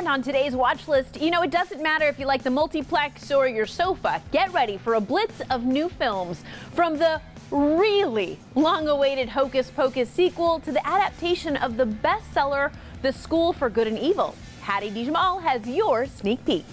And on today's watch list, it doesn't matter if you like the multiplex or your sofa. Get ready for a blitz of new films. From the really long-awaited Hocus Pocus sequel to the adaptation of the bestseller, The School for Good and Evil. Hattie DeJamal has your sneak peek.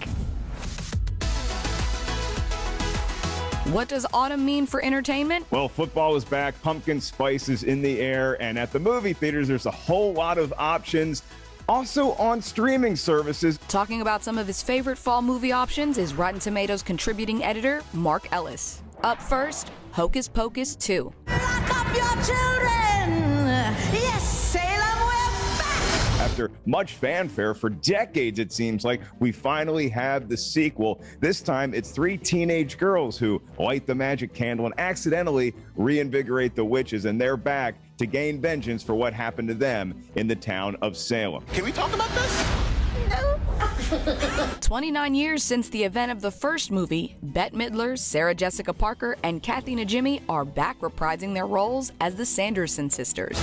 What does autumn mean for entertainment? Well, football is back, pumpkin spice is in the air, and at the movie theaters, there's a whole lot of options. Also on streaming services. Talking about some of his favorite fall movie options is Rotten Tomatoes contributing editor Mark Ellis. Up first, Hocus Pocus 2. Lock up your children! Yes, Salem, we're back! After much fanfare for decades, it seems like, we finally have the sequel. This time, it's three teenage girls who light the magic candle and accidentally reinvigorate the witches, and they're back to gain vengeance for what happened to them in the town of Salem. Can we talk about this? No. 29 years since the event of the first movie, Bette Midler, Sarah Jessica Parker, and Kathy Najimy are back reprising their roles as the Sanderson sisters.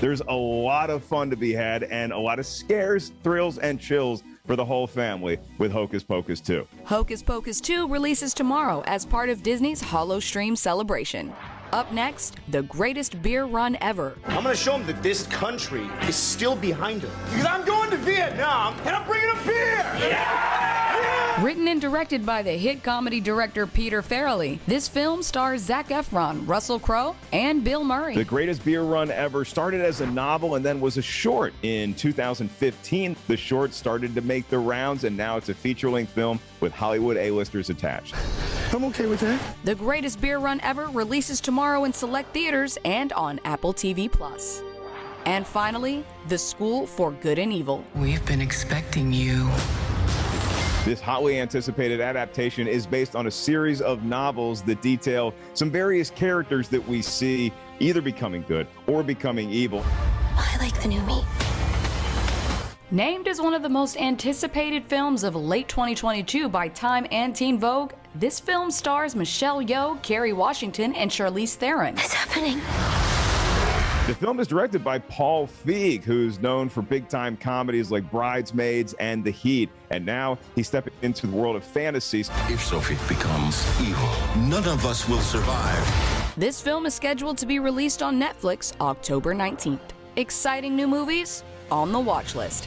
There's a lot of fun to be had and a lot of scares, thrills, and chills for the whole family with Hocus Pocus 2. Hocus Pocus 2 releases tomorrow as part of Disney's Hollowstream celebration. Up next, the greatest beer run ever. I'm gonna show them that this country is still behind them. Because I'm going to Vietnam and I'm bringing a beer! Yeah! Written and directed by the hit comedy director Peter Farrelly, this film stars Zac Efron, Russell Crowe, and Bill Murray. The greatest beer run ever started as a novel and then was a short. In 2015, the short started to make the rounds, and now it's a feature-length film with Hollywood A-listers attached. I'm okay with that. The greatest beer run ever releases tomorrow in select theaters and on Apple TV+. And finally, The School for Good and Evil. We've been expecting you. This hotly anticipated adaptation is based on a series of novels that detail some various characters that we see either becoming good or becoming evil. I like the new me. Named as one of the most anticipated films of late 2022 by Time and Teen Vogue, this film stars Michelle Yeoh, Kerry Washington, and Charlize Theron. What's happening? The film is directed by Paul Feig, who's known for big-time comedies like Bridesmaids and The Heat, and now he's stepping into the world of fantasies. If Sophie becomes evil, none of us will survive. This film is scheduled to be released on Netflix October 19th. Exciting new movies on the watch list.